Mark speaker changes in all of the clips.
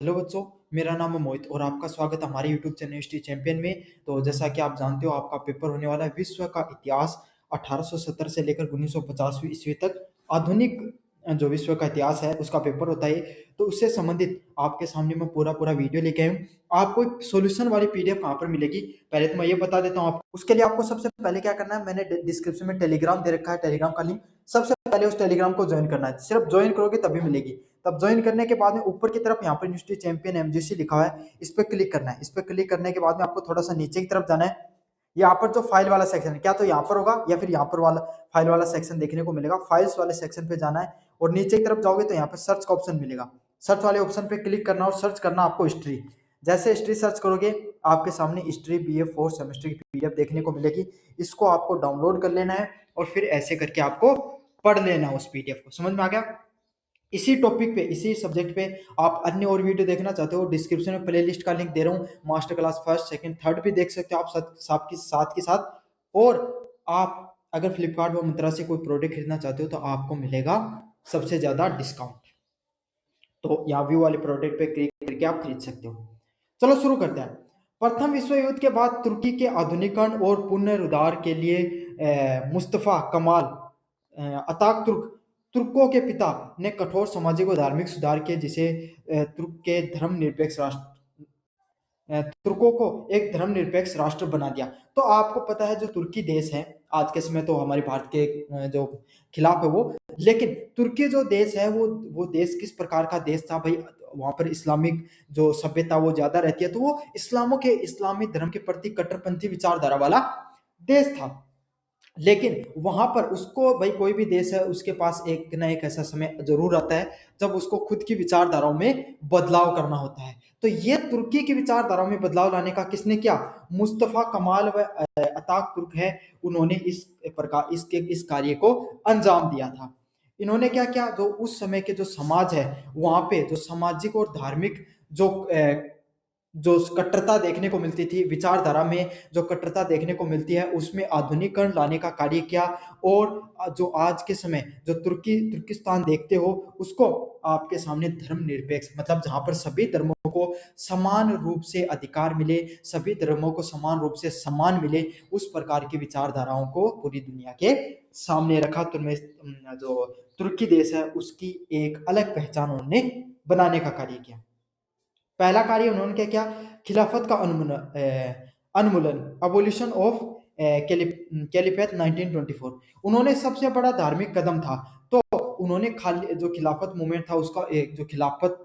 Speaker 1: Hello बच्चों, मेरा नाम है मोहित और आपका स्वागत है हमारे यूट्यूब चैनल हिस्ट्री चैंपियन में। तो जैसा कि आप जानते हो, आपका पेपर होने वाला है विश्व का इतिहास 1870 से लेकर 1950वीं ईस्वी तक। आधुनिक जो विश्व का इतिहास है उसका पेपर होता है। तो उससे संबंधित आपके सामने मैं पूरा पूरा वीडियो लेके आया हूँ। आपको एक सोल्यूशन वाली पीडीएफ कहाँ पर मिलेगी, पहले तो मैं ये बता देता हूँ। आप उसके लिए आपको सबसे पहले क्या करना है, मैंने डिस्क्रिप्शन में टेलीग्राम दे रखा है, टेलीग्राम का लिंक। सबसे पहले उस टेलीग्राम को ज्वाइन करना है, सिर्फ ज्वाइन करोगे तभी मिलेगी। तब ज्वाइन करने के बाद में ऊपर की तरफ यहाँ पर यूनिवर्सिटी चैंपियन एमजीसी लिखा हुआ है, इस पर क्लिक करना है। इस पर क्लिक करने के बाद में आपको थोड़ा सा नीचे की तरफ जाना है। यहाँ पर जो फाइल वाला सेक्शन है, क्या तो यहाँ पर होगा या फिर यहाँ पर वाला फाइल वाला सेक्शन देखने को मिलेगा। फाइल्स वाले सेक्शन पे जाना है और नीचे की तरफ जाओगे तो यहाँ पर सर्च का ऑप्शन मिलेगा। सर्च वाले ऑप्शन पे क्लिक करना और सर्च करना आपको हिस्ट्री। जैसे हिस्ट्री सर्च करोगे आपके सामने हिस्ट्री बीए 4 सेमेस्टर की पीडीएफ देखने को मिलेगी। इसको आपको डाउनलोड कर लेना है और फिर ऐसे करके आपको पढ़ लेना है उस पीडीएफ को। समझ में आ गया? इसी टॉपिक पे, इसी सब्जेक्ट पे आप अन्य और वीडियो देखना चाहते हो, डिस्क्रिप्शन में प्लेलिस्ट का लिंक दे रहा हूँ। Master class first second third भी देख सकते हो आप साथ के साथ। और आप अगर फ्लिपकार्ट व मिंत्रा से कोई प्रोडक्ट खरीदना चाहते हो तो आपको मिलेगा सबसे ज्यादा डिस्काउंट। तो यहाँ व्यू वाले प्रोडक्ट पे क्लिक करके आप खरीद सकते हो। चलो शुरू करते हैं। प्रथम विश्व युद्ध के बाद तुर्की के आधुनिकरण और पुनरुद्धार के लिए मुस्तफा कमाल अतातुर्क, तुर्कों के पिता, ने कठोर सामाजिक और धार्मिक सुधार किए, जिसे तुर्क के धर्मनिरपेक्ष राष्ट्र तुर्कों को एक धर्मनिरपेक्ष राष्ट्र बना दिया। तो आपको पता है जो तुर्की देश है आज के समय तो हमारे भारत के जो खिलाफ है वो, लेकिन तुर्की जो देश है वो देश किस प्रकार का देश था भाई। वहां पर इस्लामिक जो सभ्यता वो ज्यादा रहती है, तो वो इस्लामी धर्म के प्रति कट्टरपंथी विचारधारा वाला देश था। लेकिन वहां पर उसको भाई, कोई भी देश है उसके पास एक ना एक ऐसा समय जरूर आता है जब उसको खुद की विचारधाराओं में बदलाव करना होता है। तो ये तुर्की की विचारधाराओं में बदलाव लाने का किसने किया? मुस्तफा कमाल व अताक तुर्क है, उन्होंने इस कार्य को अंजाम दिया था। इन्होंने क्या किया, जो उस समय के जो समाज है वहां पे जो सामाजिक और धार्मिक जो कट्टरता देखने को मिलती थी, विचारधारा में जो कट्टरता देखने को मिलती है, उसमें आधुनिकरण लाने का कार्य किया। और जो आज के समय जो तुर्किस्तान देखते हो, उसको आपके सामने धर्मनिरपेक्ष, मतलब जहां पर सभी धर्मों को समान रूप से अधिकार मिले, सभी धर्मों को समान रूप से सम्मान मिले, उस प्रकार की विचारधाराओं को पूरी दुनिया के सामने रखा। जो तुर्की देश है उसकी एक अलग पहचान उन्होंने बनाने का कार्य किया। पहला कार्य उन्होंने क्या किया? खिलाफत का उन्मूलन, अबोलिशन ऑफ कैलिफेट 1924, उन्होंने सबसे बड़ा धार्मिक कदम था। तो उन्होंने खाली जो खिलाफत मूवमेंट था उसका एक जो खिलाफत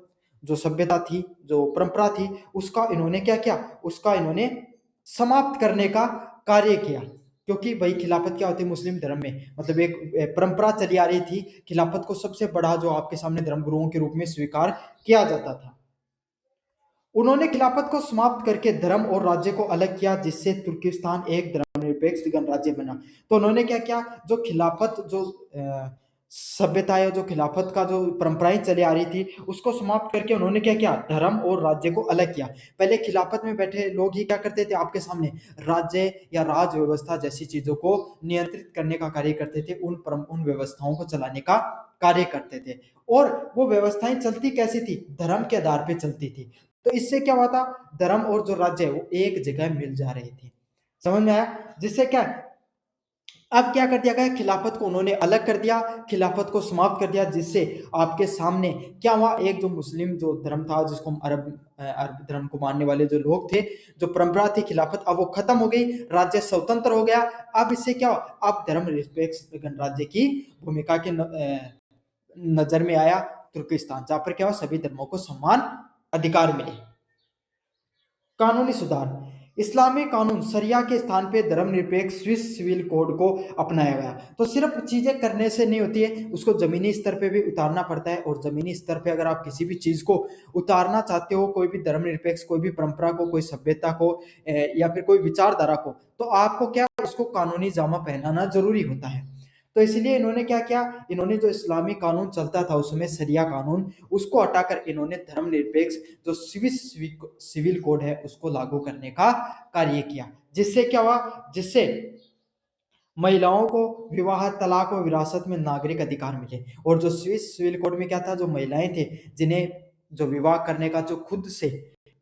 Speaker 1: जो सभ्यता थी, जो परंपरा थी, उसका इन्होंने क्या किया? उसका इन्होंने समाप्त करने का कार्य किया। क्योंकि भाई खिलाफत क्या होती है मुस्लिम धर्म में, मतलब एक परंपरा चली आ रही थी। खिलाफत को सबसे बड़ा जो आपके सामने धर्म गुरुओं के रूप में स्वीकार किया जाता था। उन्होंने खिलाफत को समाप्त करके धर्म और राज्य को अलग किया, जिससे तुर्किस्तान एक धर्मनिरपेक्ष गणराज्य बना। तो उन्होंने क्या किया? जो खिलाफत जो सभ्यता है, जो खिलाफत का जो परंपराएं चली आ रही थी, उसको समाप्त करके उन्होंने क्या किया? धर्म और राज्य को अलग किया। पहले खिलाफत में बैठे लोग ही क्या करते थे? आपके सामने राज्य या राज व्यवस्था जैसी चीजों को नियंत्रित करने का कार्य करते थे, उन व्यवस्थाओं को चलाने का कार्य करते थे। और वो व्यवस्थाएं चलती कैसी थी? धर्म के आधार पर चलती थी। तो इससे क्या हुआ था? धर्म और जो राज्य है वो एक जगह मिल जा रहे थे। समझ में आया? जिससे क्या, अब क्या कर दिया गया? खिलाफत को उन्होंने अलग कर दिया, खिलाफत को समाप्त कर दिया, जिससे आपके सामने क्या हुआ? एक जो मुस्लिम जो धर्म था, जिसको हम अरब धर्म को मानने वाले जो लोग थे, जो परंपरा थी खिलाफत, अब वो खत्म हो गई, राज्य स्वतंत्र हो गया। अब इससे क्या हुआ? अब धर्म निरपेक्ष गणराज्य की भूमिका के नजर में आया तुर्किस्तान, जहां पर क्या हुआ? सभी धर्मों को समान अधिकार मिले। कानूनी सुधार, इस्लामी कानून शरिया के स्थान पे धर्मनिरपेक्ष स्विस सिविल कोड को अपनाया गया। तो सिर्फ चीजें करने से नहीं होती है, उसको जमीनी स्तर पे भी उतारना पड़ता है। और जमीनी स्तर पे अगर आप किसी भी चीज को उतारना चाहते हो, कोई भी धर्मनिरपेक्ष, कोई भी परंपरा को, कोई सभ्यता को या फिर कोई विचारधारा को, तो आपको क्या, उसको कानूनी जामा पहनाना जरूरी होता है। तो इसलिए इन्होंने क्या किया? इन्होंने जो इस्लामी कानून चलता था उसमें शरिया कानून, उसको हटाकर इन्होंने धर्मनिरपेक्ष जो सिविल कोड है उसको लागू करने का कार्य किया। जिससे क्या हुआ? जिससे महिलाओं को विवाह, तलाक और विरासत में नागरिक अधिकार मिले। और जो स्विस सिविल कोड में क्या था? जो महिलाएं थे जिन्हें जो विवाह करने का जो खुद से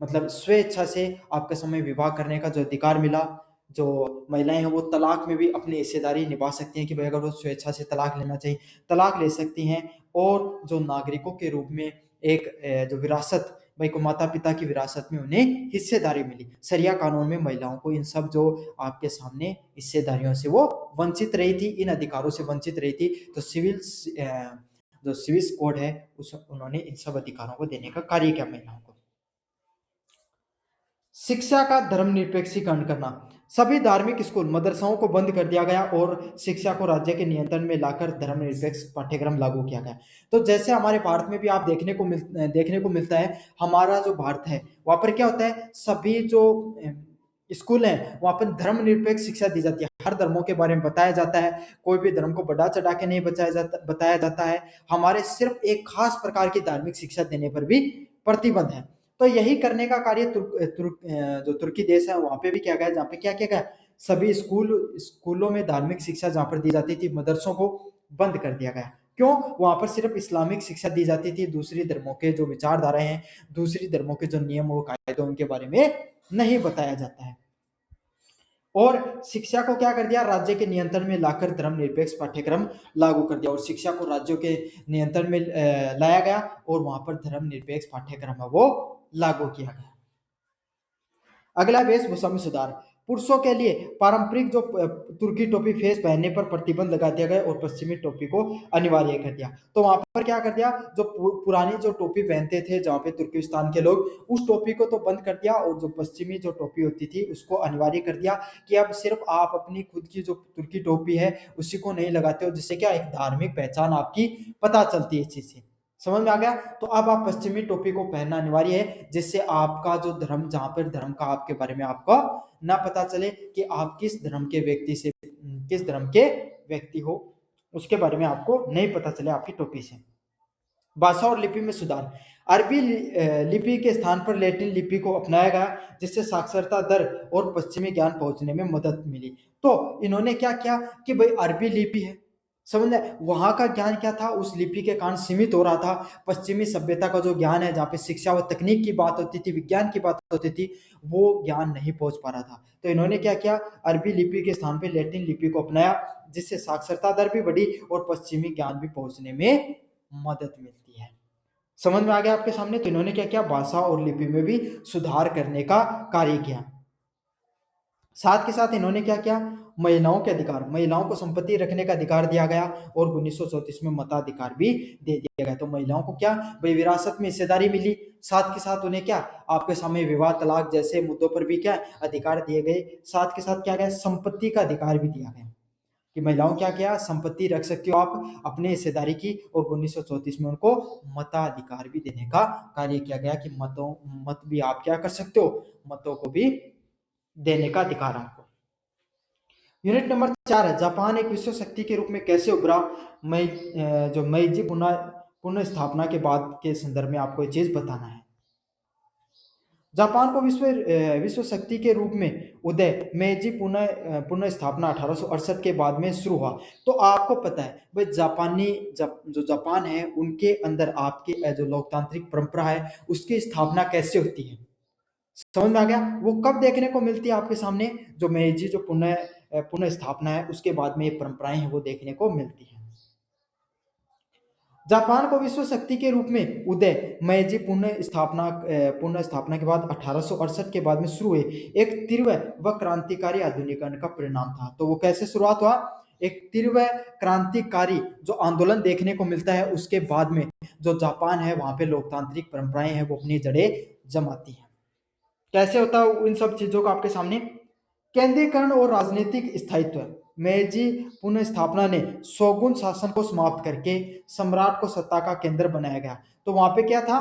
Speaker 1: मतलब स्वेच्छा से आपके समय विवाह करने का जो अधिकार मिला, जो महिलाएं हैं वो तलाक में भी अपनी हिस्सेदारी निभा सकती हैं कि भाई अगर वो स्वेच्छा से तलाक लेना चाहिए तलाक ले सकती हैं। और जो नागरिकों के रूप में एक जो विरासत भाई को माता पिता की विरासत में उन्हें हिस्सेदारी मिली। शरिया कानून में महिलाओं को इन सब जो आपके सामने हिस्सेदारियों से वो वंचित रही थी, इन अधिकारों से वंचित रही थी। तो जो सिविल कोड है उस उन्होंने इन सब अधिकारों को देने का कार्य किया महिलाओं को। शिक्षा का धर्मनिरपेक्षीकरण करना, सभी धार्मिक स्कूल मदरसाओं को बंद कर दिया गया और शिक्षा को राज्य के नियंत्रण में लाकर धर्मनिरपेक्ष पाठ्यक्रम लागू किया गया। तो जैसे हमारे भारत में भी आप देखने को मिलता है, हमारा जो भारत है वहां पर क्या होता है, सभी जो स्कूल हैं वहां पर धर्मनिरपेक्ष शिक्षा दी जाती है, हर धर्मों के बारे में बताया जाता है, कोई भी धर्म को बढ़ा चढ़ा के नहीं बताया जाता है। हमारे सिर्फ एक खास प्रकार की धार्मिक शिक्षा देने पर भी प्रतिबंध है। तो यही करने का कार्य जो तुर्की देश है वहां पे भी किया गया, जहाँ पे क्या किया गया, सभी स्कूलों में धार्मिक शिक्षा जहाँ पर दी जाती थी मदरसों को बंद कर दिया गया। क्यों? वहां पर सिर्फ इस्लामिक शिक्षा दी जाती थी, दूसरी धर्मों के जो विचारधारा हैं, दूसरी धर्मों के जो नियम व कायदे उनके बारे में नहीं बताया जाता है। और शिक्षा को क्या कर दिया, राज्य के नियंत्रण में लाकर धर्मनिरपेक्ष पाठ्यक्रम लागू कर दिया और शिक्षा को राज्यों के नियंत्रण में लाया गया और वहां पर धर्मनिरपेक्ष पाठ्यक्रम है वो लागू किया गया। अगला वेशभूषा में सुधार, पुरुषों के लिए पारंपरिक जो तुर्की टोपी फेस पहनने पर प्रतिबंध लगा दिया गया और पश्चिमी टोपी को अनिवार्य कर दिया। तो वहां पर क्या कर दिया, जो पुरानी जो टोपी पहनते थे जहाँ पे तुर्किस्तान के लोग, उस टोपी को तो बंद कर दिया और जो पश्चिमी जो टोपी होती थी उसको अनिवार्य कर दिया कि अब सिर्फ आप अपनी खुद की जो तुर्की टोपी है उसी को नहीं लगाते हो, जिससे क्या एक धार्मिक पहचान आपकी पता चलती है इस चीज से। समझ में आ गया? तो अब आप पश्चिमी टोपी को पहनना अनिवार्य है, जिससे आपका जो धर्म, जहां पर धर्म का आपके बारे में आपको ना पता चले कि आप किस धर्म के व्यक्ति हो, उसके बारे में आपको नहीं पता चले आपकी टोपी से। भाषा और लिपि में सुधार, अरबी लिपि के स्थान पर लैटिन लिपि को अपनाया गया, जिससे साक्षरता दर और पश्चिमी ज्ञान पहुंचने में मदद मिली। तो इन्होंने क्या किया कि भाई अरबी लिपि है, समझ रहे, वहां का ज्ञान क्या था, उस लिपि के कारण सीमित हो रहा था। पश्चिमी सभ्यता का जो ज्ञान है, जहाँ पे शिक्षा व तकनीक की बात होती थी, विज्ञान की बात होती थी, वो ज्ञान नहीं पहुंच पा रहा था। तो इन्होंने क्या किया, अरबी लिपि के स्थान पे लैटिन लिपि को अपनाया, जिससे साक्षरता दर भी बढ़ी और पश्चिमी ज्ञान भी पहुंचने में मदद मिलती है। समझ में आ गया आपके सामने? तो इन्होंने क्या किया, भाषा और लिपि में भी सुधार करने का कार्य किया। साथ के साथ इन्होंने क्या किया, महिलाओं के अधिकार, महिलाओं को संपत्ति रखने का अधिकार दिया गया और 1934 में मताधिकार भी दे दिया गया। तो महिलाओं को क्या, भाई विरासत में हिस्सेदारी मिली, साथ के साथ उन्हें क्या, आपके सामने विवाह तलाक जैसे मुद्दों पर भी क्या अधिकार दिए गए। साथ के साथ क्या गया, संपत्ति का अधिकार भी दिया गया कि महिलाओं क्या किया, संपत्ति रख सकती हो आप अपने हिस्सेदारी की, और 1934 में उनको मताधिकार भी देने का कार्य किया गया कि मत भी आप क्या कर सकते हो, मतों को भी देने का अधिकार आपको। यूनिट नंबर 4 है, जापान एक विश्व शक्ति के रूप में कैसे उभरा। जो मेइजी पुनः स्थापना के बाद के संदर्भ में आपको ये चीज बताना है। जापान को विश्व शक्ति के रूप में उदय मेइजी पुनः स्थापना 1868 के बाद में शुरू हुआ। तो आपको पता है भाई जो जापान है उनके अंदर आपके जो लोकतांत्रिक परंपरा है उसकी स्थापना कैसे होती है, समझ में आ गया। वो कब देखने को मिलती है आपके सामने, जो मेइजी जो पुनः स्थापना है उसके बाद में ये परंपराएं हैं वो देखने को मिलती है। जापान को विश्व शक्ति के रूप में उदय मेइजी पुनः स्थापना के बाद 1868 के बाद में शुरू हुए एक तीव्र व क्रांतिकारी आधुनिकीकरण का परिणाम था। तो वो कैसे शुरुआत हुआ, एक तीव्र क्रांतिकारी जो आंदोलन देखने को मिलता है, उसके बाद में जो जापान है वहां पे लोकतांत्रिक परंपराएं हैं वो अपनी जड़ें जमाती है। कैसे होता है इन सब चीजों का आपके सामने, केंद्रीकरण और राजनीतिक स्थायित्व, मेइजी पुनः स्थापना ने शोगुन शासन को समाप्त करके सम्राट को सत्ता का केंद्र बनाया गया। तो वहां पे क्या था,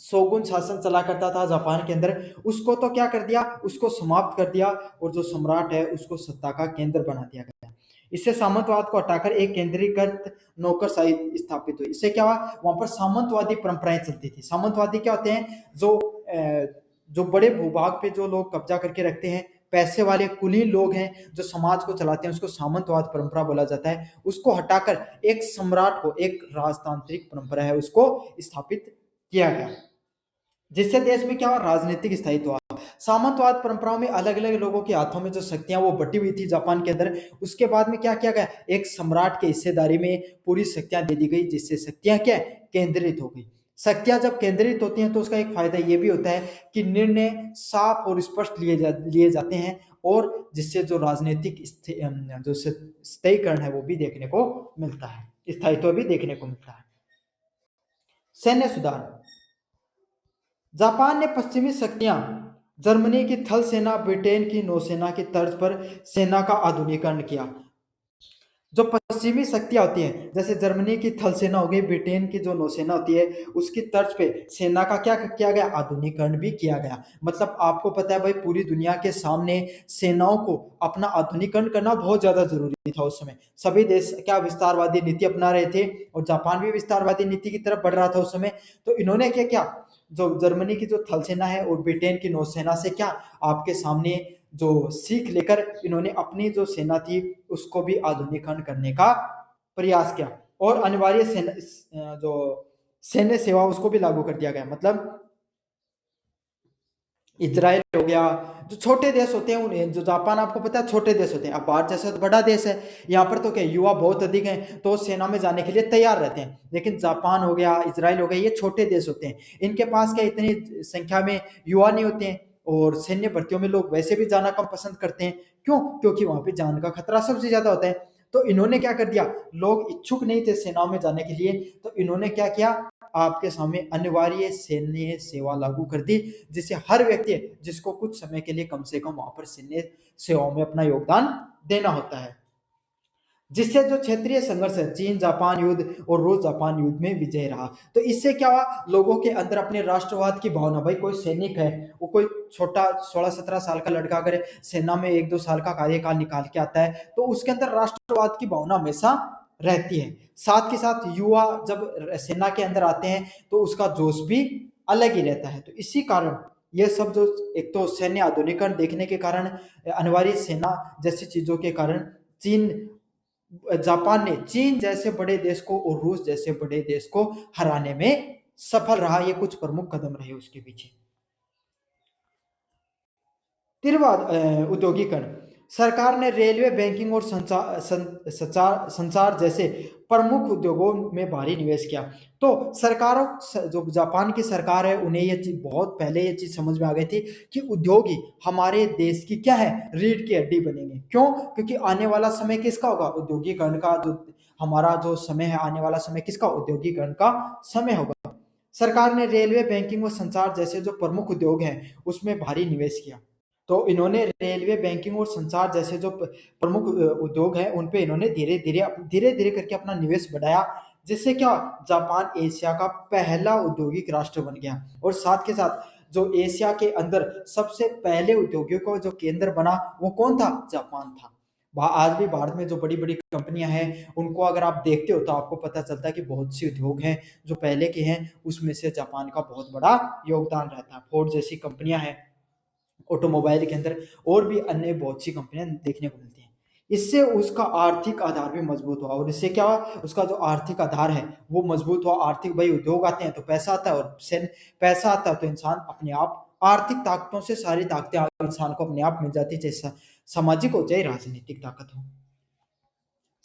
Speaker 1: शोगुन शासन चला करता था जापान के अंदर, उसको तो क्या कर दिया, उसको समाप्त कर दिया और जो सम्राट है उसको सत्ता का केंद्र बना दिया गया। इससे सामंतवाद को हटाकर एक केंद्रीकृत नौकरशाही स्थापित हुई। इससे क्या हुआ, वहां पर सामंतवादी परंपराएं चलती थी। सामंतवादी क्या होते हैं, जो बड़े भूभाग पे जो लोग कब्जा करके रखते हैं, पैसे वाले कुलीन लोग हैं जो समाज को चलाते हैं, उसको सामंतवाद परंपरा बोला जाता है। उसको हटाकर एक सम्राट को, एक राजतांत्रिक परंपरा है उसको स्थापित किया गया, जिससे देश में क्या हुआ, राजनीतिक स्थायित्व हुआ। सामंतवाद परंपराओं में अलग अलग लोगों के हाथों में जो शक्तियां वो बटी हुई थी जापान के अंदर, उसके बाद में क्या किया गया, एक सम्राट के हिस्सेदारी में पूरी शक्तियां दे दी गई, जिससे शक्तियां क्या है, केंद्रित हो गई। शक्तियां जब केंद्रित होती हैं तो उसका एक फायदा ये भी होता है कि निर्णय साफ और स्पष्ट लिए जाते हैं, और जिससे जो राजनीतिक जो स्थायीकरण है वो भी देखने को मिलता है, स्थायित्व भी देखने को मिलता है। सैन्य सुधार। जापान ने पश्चिमी शक्तियां जर्मनी की थल सेना, ब्रिटेन की नौसेना की तर्ज पर सेना का आधुनिकीकरण किया। जो पश्चिमी शक्तियां होती हैं, जैसे जर्मनी की थल सेना हो गई, ब्रिटेन की जो नौसेना होती है, उसकी तर्ज पे सेना का क्या किया गया, आधुनिकीकरण भी किया गया। मतलब आपको पता है भाई, पूरी दुनिया के सामने सेनाओं को अपना आधुनिकीकरण करना बहुत ज्यादा जरूरी था उस समय। सभी देश क्या विस्तारवादी नीति अपना रहे थे, और जापान भी विस्तारवादी नीति की तरफ बढ़ रहा था उस समय। तो इन्होंने क्या किया, जो जर्मनी की जो थल सेना है और ब्रिटेन की नौसेना से क्या, आपके सामने जो सीख लेकर इन्होंने अपनी जो सेना थी उसको भी आधुनिकीकरण करने का प्रयास किया, और अनिवार्य सेना जो सैन्य सेवा उसको भी लागू कर दिया गया। मतलब इजराइल हो गया, जो छोटे देश होते हैं उन्हें, जो जापान आपको पता है छोटे देश होते हैं, अब भारत जैसा तो बड़ा देश है, यहाँ पर तो क्या युवा बहुत अधिक हैं, तो सेना में जाने के लिए तैयार रहते हैं। लेकिन जापान हो गया, इजराइल हो गया, ये छोटे देश होते हैं, इनके पास क्या इतनी संख्या में युवा नहीं होते हैं, और सैन्य भर्तियों में लोग वैसे भी जाना कम पसंद करते हैं। क्यों? क्योंकि वहां पे जान का खतरा सबसे ज्यादा होता है। तो इन्होंने क्या कर दिया, लोग इच्छुक नहीं थे सेनाओं में जाने के लिए, तो इन्होंने क्या किया, आपके सामने अनिवार्य सैन्य सेवा लागू कर दी, जिससे हर व्यक्ति जिसको कुछ समय के लिए कम से कम वहां पर सैन्य सेवाओं में अपना योगदान देना होता है, जिससे जो क्षेत्रीय संघर्ष है, चीन जापान युद्ध और रूस जापान युद्ध में विजय रहा। तो इससे क्या हुआ, लोगों के अंदर अपने राष्ट्रवाद की भावना, भाई कोई सैनिक है, वो कोई छोटा 16-17 साल का लड़का अगर सेना में 1-2 साल का कार्यकाल निकाल के आता है, तो उसके अंदर राष्ट्रवाद की भावना हमेशा रहती है। साथ के साथ युवा जब सेना के अंदर आते हैं तो उसका जोश भी अलग ही रहता है। तो इसी कारण ये सब जो, एक तो सैन्य आधुनिकीकरण देखने के कारण, अनिवार्य सेना जैसी चीजों के कारण, चीन जापान ने चीन जैसे बड़े देश को और रूस जैसे बड़े देश को हराने में सफल रहा। ये कुछ प्रमुख कदम रहे उसके पीछे। तीसरा, औद्योगिकरण। सरकार ने रेलवे, बैंकिंग और संचार जैसे प्रमुख उद्योगों में भारी निवेश किया। तो सरकारों, जो जापान की सरकार है, उन्हें ये चीज बहुत पहले ये चीज समझ में आ गई थी कि उद्योग ही हमारे देश की क्या है, रीढ़ की हड्डी बनेंगे। क्यों? क्योंकि आने वाला समय किसका होगा, औद्योगिकरण का। जो हमारा जो समय है, आने वाला समय किसका, औद्योगिकरण का समय होगा। सरकार ने रेलवे, बैंकिंग और संचार जैसे जो प्रमुख उद्योग हैं उसमें भारी निवेश किया। तो इन्होंने रेलवे, बैंकिंग और संचार जैसे जो प्रमुख उद्योग हैं उन पे इन्होंने धीरे धीरे करके अपना निवेश बढ़ाया, जिससे क्या, जापान एशिया का पहला औद्योगिक राष्ट्र बन गया। और साथ के साथ जो एशिया के अंदर सबसे पहले उद्योगों का जो केंद्र बना, वो कौन था, जापान था। आज भी भारत में जो बड़ी बड़ी कंपनियां हैं उनको अगर आप देखते हो तो आपको पता चलता है कि बहुत सी उद्योग हैं जो पहले के हैं, उसमें से जापान का बहुत बड़ा योगदान रहता है। फोर्ड जैसी कंपनियां हैं ऑटोमोबाइल के अंदर, और भी अन्य बहुत सी कंपनियां देखने को मिलती हैं। इससे उसका आर्थिक आधार भी मजबूत हुआ, और इससे क्या हुआ, उसका जो आर्थिक आधार है वो मजबूत हुआ। आर्थिक, भाई उद्योग आते हैं तो पैसा आता है, और पैसा आता है तो इंसान अपने आप, आर्थिक ताकतों से सारी ताकतें इंसान को अपने आप मिल जाती है, चाहे सामाजिक हो चाहे राजनीतिक ताकत हो।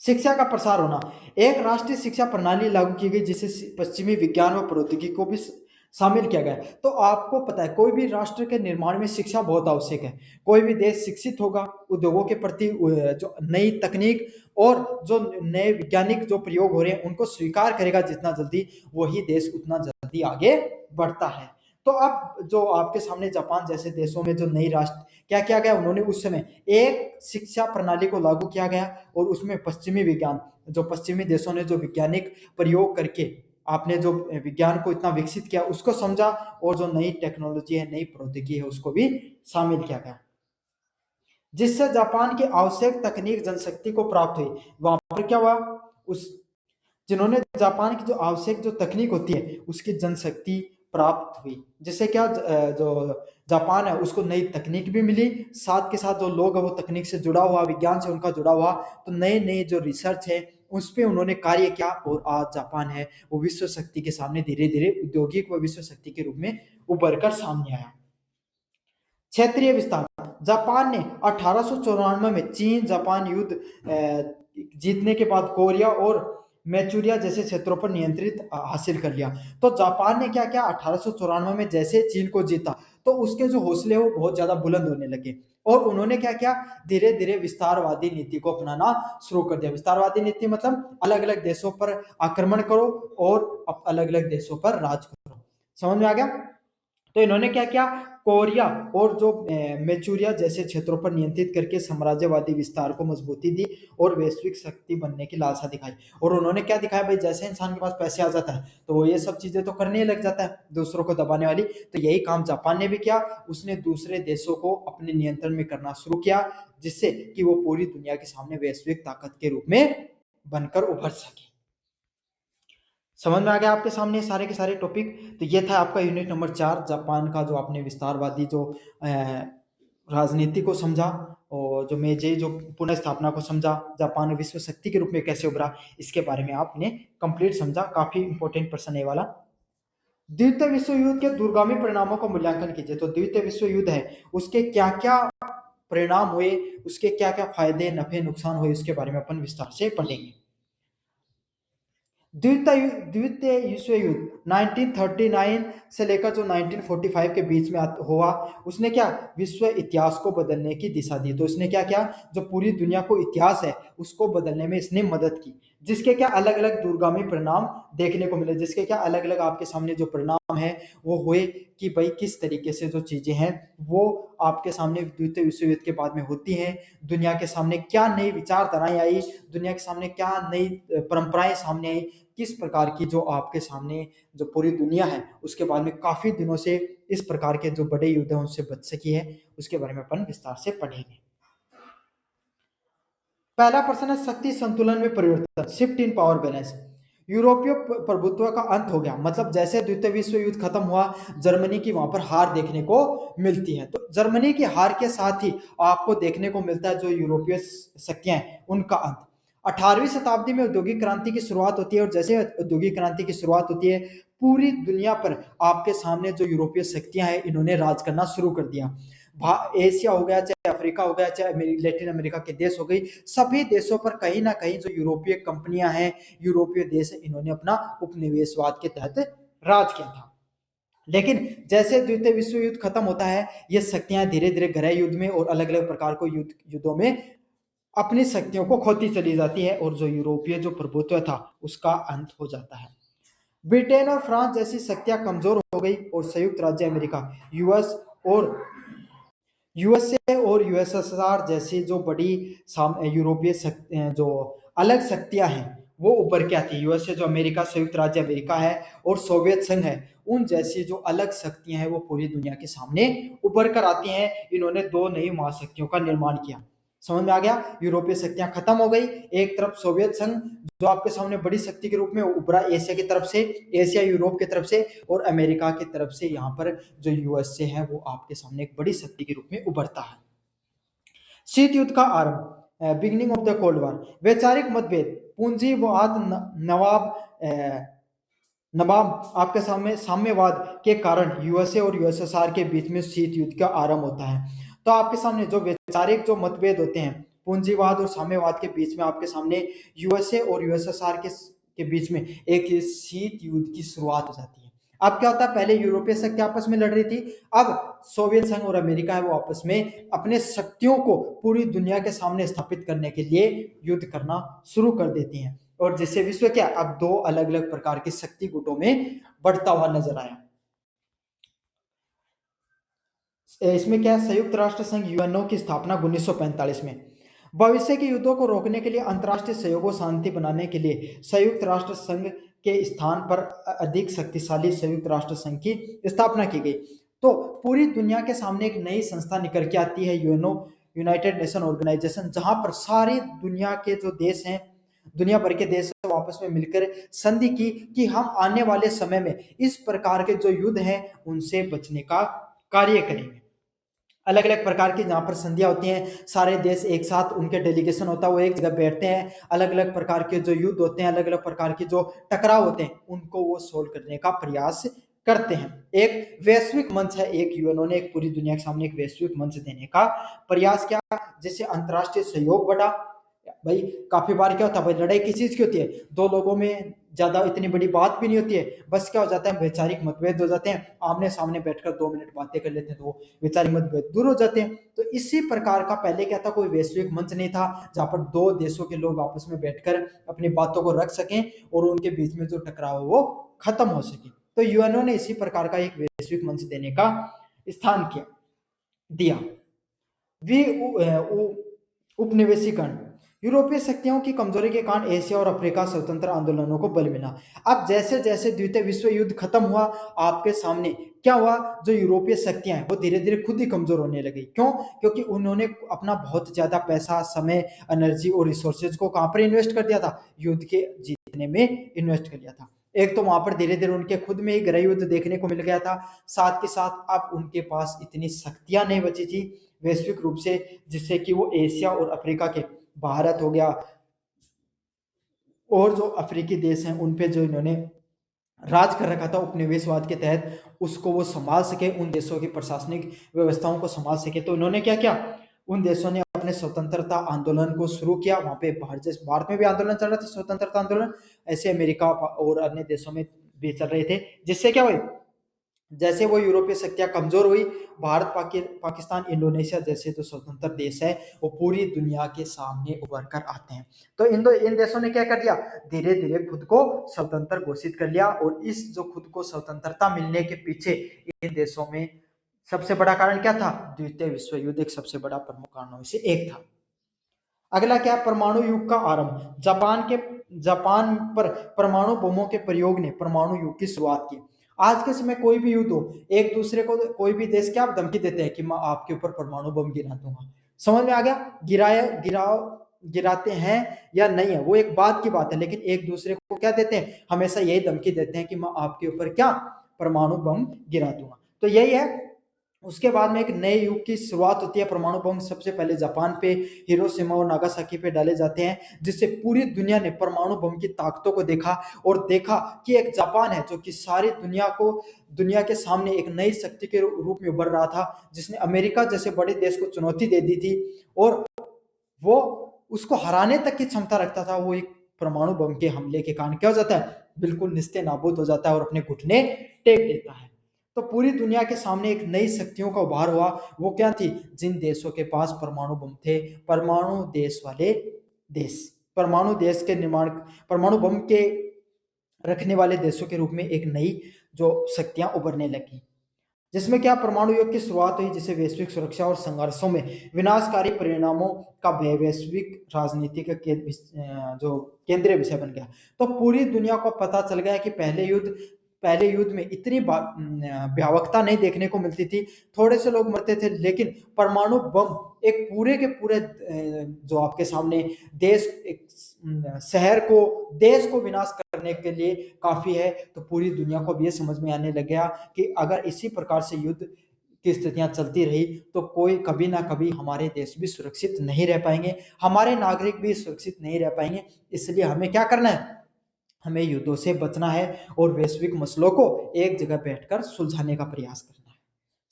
Speaker 1: शिक्षा का प्रसार होना। एक राष्ट्रीय शिक्षा प्रणाली लागू की गई जिसे पश्चिमी विज्ञान व प्रौद्योगिकी को भी शामिल किया गया। तो आपको पता है कोई भी राष्ट्र के निर्माण में शिक्षा बहुत आवश्यक है। कोई भी देश शिक्षित होगा, उद्योगों के प्रति जो नई तकनीक और जो नए वैज्ञानिक जो प्रयोग हो रहे हैं उनको स्वीकार करेगा जितना जल्दी, वही देश उतना जल्दी आगे बढ़ता है। तो अब जो आपके सामने जापान जैसे देशों में जो नई राष्ट्र क्या किया गया, उन्होंने उस समय एक शिक्षा प्रणाली को लागू किया गया, और उसमें पश्चिमी विज्ञान, जो पश्चिमी देशों ने जो वैज्ञानिक प्रयोग करके आपने जो विज्ञान को इतना विकसित किया उसको समझा, और जो नई टेक्नोलॉजी है, नई प्रौद्योगिकी है, उसको भी शामिल किया गया, जिससे जापान की आवश्यक तकनीक जनशक्ति को प्राप्त हुई। वहां पर क्या हुआ, उस जिन्होंने जापान की जो आवश्यक जो तकनीक होती है उसकी जनशक्ति प्राप्त हुई, जिससे क्या, जो जापान है उसको नई तकनीक भी मिली, साथ के साथ जो लोग है वो तकनीक से जुड़ा हुआ, विज्ञान से उनका जुड़ा हुआ, तो नए नए जो रिसर्च है उस पे उन्होंने कार्य किया और आज जापान है वो विश्व शक्ति के सामने धीरे धीरे औद्योगिक व विश्व शक्ति के रूप में उभर कर सामने आया। क्षेत्रीय विस्तार, जापान ने 1894 में चीन जापान युद्ध जीतने के बाद कोरिया और मैचूरिया जैसे क्षेत्रों पर नियंत्रित हासिल कर लिया। तो जापान ने क्या किया, 1894 में जैसे चीन को जीता तो उसके जो हौसले वो बहुत ज्यादा बुलंद होने लगे और उन्होंने क्या किया, धीरे धीरे विस्तारवादी नीति को अपनाना शुरू कर दिया। विस्तारवादी नीति मतलब अलग अलग देशों पर आक्रमण करो और अलग अलग देशों पर राज करो। समझ में आ गया। तो इन्होंने क्या किया, कोरिया और जो मैचूरिया जैसे क्षेत्रों पर नियंत्रित करके साम्राज्यवादी विस्तार को मजबूती दी और वैश्विक शक्ति बनने की लालसा दिखाई। और उन्होंने क्या दिखाया भाई, जैसे इंसान के पास पैसे आ जाता है तो वो ये सब चीजें तो करने लग जाता है दूसरों को दबाने वाली। तो यही काम जापान ने भी किया, उसने दूसरे देशों को अपने नियंत्रण में करना शुरू किया जिससे कि वो पूरी दुनिया के सामने वैश्विक ताकत के रूप में बनकर उभर सके। समझ में आ गया आपके सामने सारे के सारे टॉपिक। तो ये था आपका यूनिट नंबर 4, जापान का जो आपने विस्तारवादी जो राजनीति को समझा और जो मेजे जो पुनः स्थापना को समझा, जापान विश्व शक्ति के रूप में कैसे उभरा, इसके बारे में आपने कंप्लीट समझा। काफी इंपॉर्टेंट प्रश्न है वाला। द्वितीय विश्व युद्ध के दूरगामी परिणामों का मूल्यांकन कीजिए। तो द्वितीय विश्व युद्ध है उसके क्या क्या परिणाम हुए, उसके क्या क्या फायदे नफे नुकसान हुए, उसके बारे में अपन विस्तार से पढ़ेंगे। द्वितीय विश्व युद्ध 1939 से लेकर जो 1945 के बीच में हुआ, उसने क्या विश्व इतिहास को बदलने की दिशा दी। तो इसने क्या किया, जो पूरी दुनिया को इतिहास है उसको बदलने में इसने मदद की, जिसके क्या अलग अलग दूरगामी परिणाम देखने को मिले, जिसके क्या अलग अलग आपके सामने जो परिणाम है वो हुए कि भाई किस तरीके से जो चीजें हैं वो आपके सामने द्वितीय विश्व युद्ध के बाद में होती हैं। दुनिया के सामने क्या नई विचारधाराएं आई, दुनिया के सामने क्या नई परंपराएं सामने आई, किस प्रकार की जो आपके सामने जो पूरी दुनिया है उसके बाद में काफी दिनों से इस प्रकार के जो बड़े युद्ध हैं उनसे बच सकी है, उसके बारे में अपन विस्तार से पढ़ेंगे। पहला प्रश्न है शक्ति संतुलन में परिवर्तन, शिफ्ट इन पावर बैलेंस। यूरोपीय प्रभुत्व का अंत हो गया, मतलब जैसे द्वितीय विश्व युद्ध खत्म हुआ जर्मनी की वहां पर हार देखने को मिलती है। तो जर्मनी की हार के साथ ही आपको देखने को मिलता है जो यूरोपीय शक्तियां हैं उनका अंत। 18वीं शताब्दी में औद्योगिक क्रांति की शुरुआत होती है और जैसे औद्योगिक क्रांति की शुरुआत होती है पूरी दुनिया पर आपके सामने जो यूरोपीय शक्तियां हैं इन्होंने राज करना शुरू कर दिया। एशिया हो गया, चाहे अफ्रीका हो गया, चाहे लैटिन अमेरिका के देश हो गई, सभी देशों पर कहीं ना कहीं जो यूरोपीय कंपनियां हैं, यूरोपीय देश है, इन्होंने अपना उपनिवेशवाद के तहत राज किया था। लेकिन जैसे द्वितीय विश्व युद्ध खत्म होता है ये शक्तियां धीरे धीरे गृह युद्ध में और अलग अलग प्रकार को युद्धों में अपनी शक्तियों को खोती चली जाती है और जो यूरोपीय जो प्रभुत्व था उसका अंत हो जाता है। ब्रिटेन और फ्रांस जैसी शक्तियां कमजोर हो गई और संयुक्त राज्य अमेरिका, यूएसए और यूएसएसआर जैसी जो बड़ी यूरोपीय जो अलग शक्तियां हैं वो उभर के आती है। यूएसए जो अमेरिका, संयुक्त राज्य अमेरिका है और सोवियत संघ है, उन जैसी जो अलग शक्तियां हैं वो पूरी दुनिया के सामने उभर कर आती हैं। इन्होंने दो नई महाशक्तियों का निर्माण किया। समझ में आ गया, यूरोपीय शक्तियां खत्म हो गई, एक तरफ सोवियत संघ जो आपके सामने बड़ी शक्ति के रूप में उभरा एशिया की तरफ से, एशिया यूरोप की तरफ से, और अमेरिका की तरफ से यहाँ पर जो यूएसए है वो आपके सामने एक बड़ी शक्ति के रूप में उभरता है। शीत युद्ध का आरंभ, beginning of the cold war. वैचारिक मतभेद, पूंजीवाद, नवाब आपके सामने साम्यवाद के कारण यूएसए और यूएसएसआर के बीच में शीत युद्ध का आरंभ होता है। तो आपके सामने जो वैचारिक जो मतभेद होते हैं पूंजीवाद और साम्यवाद के बीच में आपके सामने यूएसए और यूएसएसआर के बीच में एक शीत युद्ध की शुरुआत हो जाती है। अब क्या होता है, पहले यूरोपीय शक्ति आपस में लड़ रही थी, अब सोवियत संघ और अमेरिका है वो आपस में अपने शक्तियों को पूरी दुनिया के सामने स्थापित करने के लिए युद्ध करना शुरू कर देती हैं और जिससे विश्व क्या अब दो अलग अलग प्रकार के शक्ति गुटों में बढ़ता हुआ नजर आया। इसमें क्या है, संयुक्त राष्ट्र संघ यूएनओ की स्थापना 1945 में। भविष्य के युद्धों को रोकने के लिए अंतर्राष्ट्रीय सहयोग और शांति बनाने के लिए संयुक्त राष्ट्र संघ के स्थान पर अधिक शक्तिशाली संयुक्त राष्ट्र संघ की स्थापना की गई। तो पूरी दुनिया के सामने एक नई संस्था निकल के आती है यूएनओ, यूनाइटेड नेशन ऑर्गेनाइजेशन, जहां पर सारी दुनिया के जो देश हैं, दुनिया भर के देश आपस में मिलकर संधि की कि हम आने वाले समय में इस प्रकार के जो युद्ध हैं उनसे बचने का कार्य करेंगे। अलग अलग प्रकार की जहाँ पर संधियाँ होती हैं, सारे देश एक साथ उनके डेलीगेशन होता है, वो एक जगह बैठते हैं, अलग अलग प्रकार के जो युद्ध होते हैं, अलग अलग प्रकार की जो टकराव होते हैं, उनको वो सोल्व करने का प्रयास करते हैं। एक वैश्विक मंच है, एक यूएनओ ने एक पूरी दुनिया के सामने एक वैश्विक मंच देने का प्रयास किया, जिससे अंतर्राष्ट्रीय सहयोग बढ़ा। भाई काफी बार क्या होता है भाई, लड़ाई किस चीज की होती है, दो लोगों में ज्यादा इतनी बड़ी बात भी नहीं होती है, बस क्या हो जाता है, वैचारिक मतभेद हो जाते हैं, आमने सामने बैठकर 2 मिनट बातें कर लेते हैं तो वो वैचारिक मतभेद दूर हो जाते हैं। तो इसी प्रकार का पहले क्या था, कोई वैश्विक मंच नहीं था जहां पर दो देशों के लोग आपस में बैठकर अपनी बातों को रख सकें और उनके बीच में जो टकराव वो खत्म हो सके। तो यूएनओ ने इसी प्रकार का एक वैश्विक मंच देने का स्थान किया दिया। वी उपनिवेशीकरण, यूरोपीय शक्तियों की कमजोरी के कारण एशिया और अफ्रीका स्वतंत्र आंदोलनों को बल मिला। अब जैसे जैसे द्वितीय विश्व युद्ध खत्म हुआ, आपके सामने क्या हुआ, जो यूरोपीय शक्तियां हैं वो धीरे धीरे खुद ही कमजोर होने लगी। क्यों? क्योंकि उन्होंने अपना बहुत ज्यादा पैसा, समय, एनर्जी और रिसोर्सेज को कहां पर इन्वेस्ट कर दिया था, युद्ध के जीतने में इन्वेस्ट कर दिया था। एक तो वहां पर धीरे धीरे उनके खुद में ही गृह युद्ध देखने को मिल गया था, साथ के साथ अब उनके पास इतनी शक्तियां नहीं बची थी वैश्विक रूप से, जिससे कि वो एशिया और अफ्रीका के, भारत हो गया और जो अफ्रीकी देश हैं उन पे जो इन्होंने राज कर रखा था उपनिवेशवाद के तहत, उसको वो संभाल सके, उन देशों की प्रशासनिक व्यवस्थाओं को संभाल सके। तो इन्होंने क्या किया, उन देशों ने अपने स्वतंत्रता आंदोलन को शुरू किया। वहां पे भारत में भी आंदोलन चल रहा था, स्वतंत्रता आंदोलन, ऐसे अमेरिका और अन्य देशों में भी चल रहे थे। जिससे क्या हुई, जैसे वो यूरोपीय शक्तियां कमजोर हुई, भारत, पाकिस्तान, इंडोनेशिया जैसे जो स्वतंत्र देश है वो पूरी दुनिया के सामने उभर कर आते हैं। तो इन देशों ने क्या कर दिया, धीरे धीरे खुद को स्वतंत्र घोषित कर लिया। और इस जो खुद को स्वतंत्रता मिलने के पीछे इन देशों में सबसे बड़ा कारण क्या था, द्वितीय विश्व युद्ध एक सबसे बड़ा प्रमुख कारणों में से एक था। अगला क्या, परमाणु युग का आरंभ। जापान पर परमाणु बमों के प्रयोग ने परमाणु युग की शुरुआत की। आज के समय कोई भी युद्ध हो, एक दूसरे को कोई भी देश क्या धमकी देते हैं कि मैं आपके ऊपर परमाणु बम गिरा दूंगा। समझ में आ गया, गिराते हैं या नहीं है वो एक बात की बात है, लेकिन एक दूसरे को क्या देते हैं, हमेशा यही धमकी देते हैं कि मैं आपके ऊपर क्या परमाणु बम गिरा दूंगा। तो यही है। उसके बाद में एक नए युग की शुरुआत होती है। परमाणु बम सबसे पहले जापान पे, हिरोशिमा और नागासाकी पे डाले जाते हैं, जिससे पूरी दुनिया ने परमाणु बम की ताकतों को देखा और देखा कि एक जापान है जो कि सारी दुनिया के सामने एक नई शक्ति के रूप में उभर रहा था, जिसने अमेरिका जैसे बड़े देश को चुनौती दे दी थी और वो उसको हराने तक की क्षमता रखता था। वो एक परमाणु बम के हमले के कारण क्या हो जाता है, बिल्कुल निस्ते नाबूद हो जाता है और अपने घुटने टेक देता है। तो पूरी दुनिया के सामने एक नई शक्तियों का उभार हुआ। वो क्या थी, जिन देशों के पास परमाणु बम थे, परमाणु देश वाले देश, परमाणु देश के निर्माण, परमाणु बम के रखने वाले देशों के रूप में एक नई जो शक्तियां उभरने लगी, जिसमें क्या परमाणु युग की शुरुआत हुई, जिसे वैश्विक सुरक्षा और संघर्षों में विनाशकारी परिणामों का वैश्विक राजनीति का जो केंद्रीय विषय बन गया। तो पूरी दुनिया को पता चल गया कि पहले युद्ध में इतनी भयावहता नहीं देखने को मिलती थी, थोड़े से लोग मरते थे, लेकिन परमाणु बम एक पूरे के पूरे जो आपके सामने देश, एक शहर को, देश को विनाश करने के लिए काफी है। तो पूरी दुनिया को भी ये समझ में आने लग गया कि अगर इसी प्रकार से युद्ध की स्थितियां चलती रही तो कोई कभी ना कभी हमारे देश भी सुरक्षित नहीं रह पाएंगे, हमारे नागरिक भी सुरक्षित नहीं रह पाएंगे। इसलिए हमें क्या करना है, हमें युद्धों से बचना है और वैश्विक मसलों को एक जगह बैठकर सुलझाने का प्रयास करना है।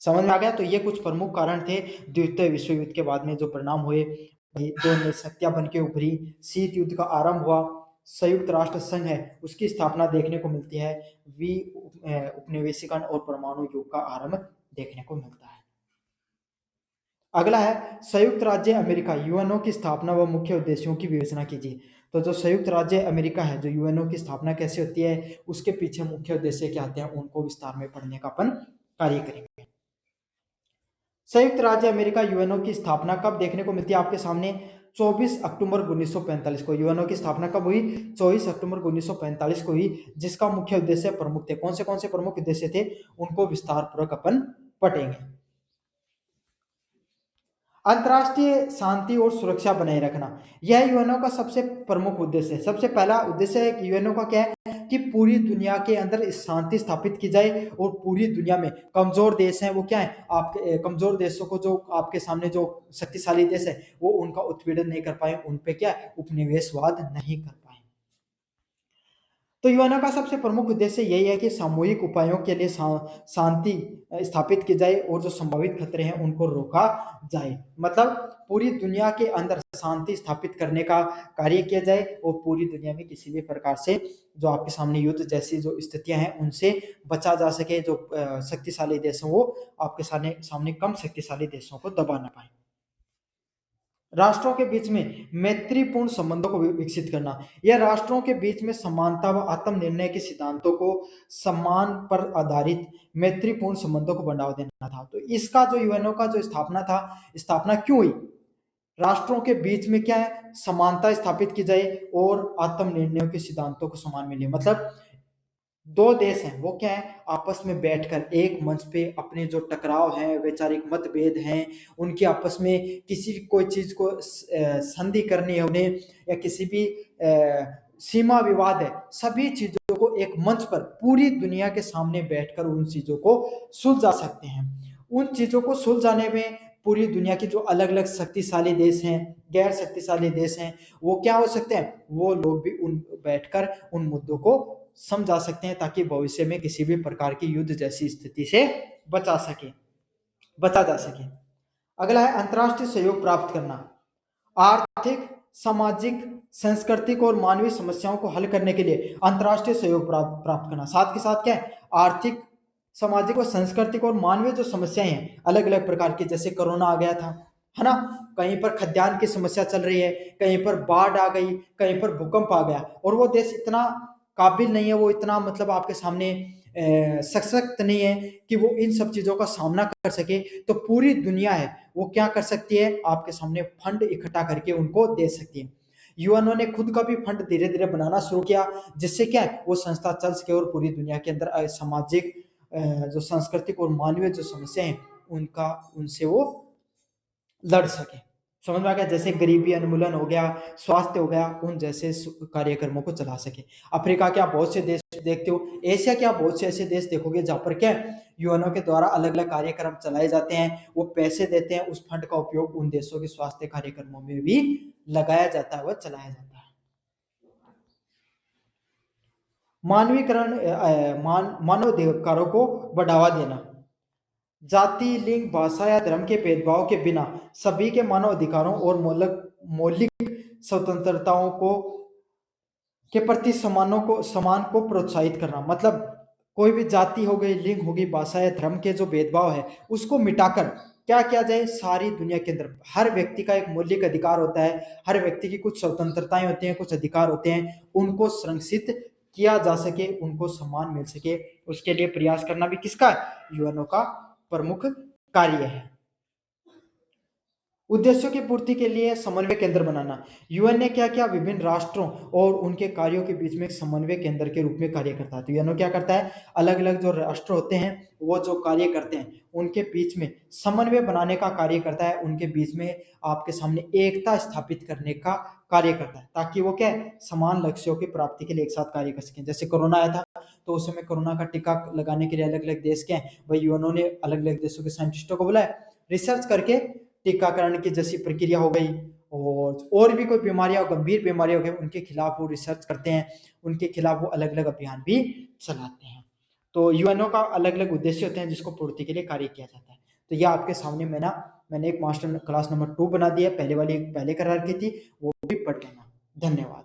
Speaker 1: समझ में आ गया। तो ये कुछ प्रमुख कारण थे द्वितीय विश्व युद्ध के बाद में जो परिणाम हुए। दो नई शक्तियां बन के उभरी, शीत युद्ध का आरंभ हुआ, संयुक्त राष्ट्र संघ है उसकी स्थापना देखने को मिलती है, उपनिवेशीकरण और परमाणु युग का आरंभ देखने को मिलता है। अगला है संयुक्त राज्य अमेरिका, यूएनओ की स्थापना व मुख्य उद्देश्यों की विवेचना कीजिए। तो जो संयुक्त राज्य अमेरिका है, जो यूएनओ की स्थापना कैसे होती है, उसके पीछे मुख्य उद्देश्य क्या आते हैं, उनको विस्तार में पढ़ने का अपन कार्य करेंगे। संयुक्त राज्य अमेरिका यूएनओ की स्थापना कब देखने को मिलती है आपके सामने, 24 अक्टूबर 1945 को। यूएनओ की स्थापना कब हुई, 24 अक्टूबर 1945 को हुई, जिसका मुख्य उद्देश्य प्रमुख थे। कौन से प्रमुख उद्देश्य थे, उनको विस्तार पूर्वक अपन पढ़ेंगे। अंतर्राष्ट्रीय शांति और सुरक्षा बनाए रखना, यह यूएनओ का सबसे प्रमुख उद्देश्य है। सबसे पहला उद्देश्य है कि यूएनओ का क्या है, कि पूरी दुनिया के अंदर शांति स्थापित की जाए और पूरी दुनिया में कमजोर देश हैं वो क्या है, आपके कमजोर देशों को, जो आपके सामने जो शक्तिशाली देश है वो उनका उत्पीड़न नहीं कर पाए, उन पे क्या उपनिवेशवाद नहीं कर पाए। तो यूएनओ का सबसे प्रमुख उद्देश्य यही है कि सामूहिक उपायों के लिए शांति स्थापित की जाए और जो संभावित खतरे हैं उनको रोका जाए। मतलब पूरी दुनिया के अंदर शांति स्थापित करने का कार्य किया जाए और पूरी दुनिया में किसी भी प्रकार से जो आपके सामने युद्ध जैसी जो स्थितियां हैं उनसे बचा जा सके, जो शक्तिशाली देश हैं वो आपके सामने कम शक्तिशाली देशों को दबा ना पाए। राष्ट्रों के बीच में मैत्रीपूर्ण संबंधों को विकसित करना, यह राष्ट्रों के बीच में समानता व आत्मनिर्णय के सिद्धांतों को सम्मान पर आधारित मैत्रीपूर्ण संबंधों को बढ़ावा देना था। तो इसका जो यूएनओ का जो स्थापना क्यों हुई, राष्ट्रों के बीच में क्या है, समानता स्थापित की जाए और आत्मनिर्णय के सिद्धांतों को सम्मान मिले। मतलब दो देश हैं वो क्या है, आपस में बैठकर एक मंच पे अपने जो टकराव है, वैचारिक मतभेद हैं, उनकी आपस में किसी कोई चीज को संधि करनी है उन्हें, या किसी भी सीमा विवाद है, सभी चीजों को एक मंच पर पूरी दुनिया के सामने बैठकर उन चीजों को सुलझा सकते हैं। उन चीजों को सुलझाने में पूरी दुनिया की जो अलग अलग शक्तिशाली देश हैं, गैर शक्तिशाली देश हैं, वो क्या हो सकते हैं, वो लोग भी उन बैठकर उन मुद्दों को समझा सकते हैं ताकि भविष्य में किसी भी प्रकार की युद्ध जैसी स्थिति से बचा जा सके। अगला है अंतर्राष्ट्रीय सहयोग प्राप्त करना। आर्थिक, सामाजिक, सांस्कृतिक और मानवीय समस्याओं को हल करने के लिए अंतर्राष्ट्रीय सहयोग प्राप्त करना। साथ के साथ क्या है, आर्थिक, सामाजिक और सांस्कृतिक और मानवीय जो समस्याएं हैं अलग अलग प्रकार की, जैसे कोरोना आ गया था, है ना, कहीं पर खाद्यान्न की समस्या चल रही है, कहीं पर बाढ़ आ गई, कहीं पर भूकंप आ गया, और वो देश इतना काबिल नहीं है, वो इतना मतलब आपके सामने सशक्त नहीं है कि वो इन सब चीजों का सामना कर सके। तो पूरी दुनिया है वो क्या कर सकती है, आपके सामने फंड इकट्ठा करके उनको दे सकती है। यूएनओ ने खुद का भी फंड धीरे धीरे बनाना शुरू किया, जिससे क्या है वो संस्था चल सके और पूरी दुनिया के अंदर सामाजिक, जो सांस्कृतिक और मानवीय जो समस्या है उनसे वो लड़ सके। समझ में आ गया, जैसे गरीबी उन्मूलन हो गया, स्वास्थ्य हो गया, उन जैसे कार्यक्रमों को चला सके। अफ्रीका के आप बहुत से देश देखते हो, एशिया के आप बहुत से ऐसे देश देखोगे जहां पर क्या यूएनओ के द्वारा अलग अलग कार्यक्रम चलाए जाते हैं, वो पैसे देते हैं, उस फंड का उपयोग उन देशों के स्वास्थ्य कार्यक्रमों में भी लगाया जाता है व चलाया जाता है। मानवीकरण, मानवाधिकारों को बढ़ावा देना। जाति, लिंग, भाषा या धर्म के भेदभाव के बिना सभी के मानव अधिकारों और मौलिक स्वतंत्रताओं को के प्रति समान को प्रोत्साहित करना। मतलब कोई भी जाति हो गई, लिंग होगी, भाषा या धर्म के जो भेदभाव है उसको मिटाकर क्या किया जाए, सारी दुनिया के अंदर हर व्यक्ति का एक मौलिक अधिकार होता है, हर व्यक्ति की कुछ स्वतंत्रताएं होती हैं, कुछ अधिकार होते हैं, उनको संरक्षित किया जा सके, उनको सम्मान मिल सके, उसके लिए प्रयास करना भी किसका, यूएनओ का प्रमुख कार्य है। उद्देश्यों की पूर्ति के लिए समन्वय केंद्र बनाना। यूएन ने क्या किया, विभिन्न राष्ट्रों और उनके कार्यों के बीच में एक समन्वय केंद्र के रूप में कार्य करता है। तो यूएनओ क्या करता है, अलग अलग जो राष्ट्र होते हैं वो जो कार्य करते हैं उनके बीच में समन्वय बनाने का कार्य करता है, उनके बीच में आपके सामने एकता स्थापित करने का कार्य करता है, ताकि वो क्या है, समान लक्ष्यों की प्राप्ति के लिए एक साथ कार्य कर सकें। जैसे कोरोना आया था तो उस समय कोरोना का टीका लगाने के लिए अलग अलग देश के हैं भाई, यूएनओ ने अलग अलग देशों के साइंटिस्टों को बुलाया, रिसर्च करके टीकाकरण की जैसी प्रक्रिया हो गई, और भी कोई बीमारियां, गंभीर बीमारियां हो गई, उनके खिलाफ वो रिसर्च करते हैं, उनके खिलाफ वो अलग अलग अभियान भी चलाते हैं। तो यूएनओ का अलग अलग उद्देश्य होते हैं जिसको पूर्ति के लिए कार्य किया जाता है। तो यह आपके सामने मैंने एक मास्टर क्लास नंबर 2 बना दिया, पहले वाली पहले करार की थी, वो भी पढ़ लेना। धन्यवाद।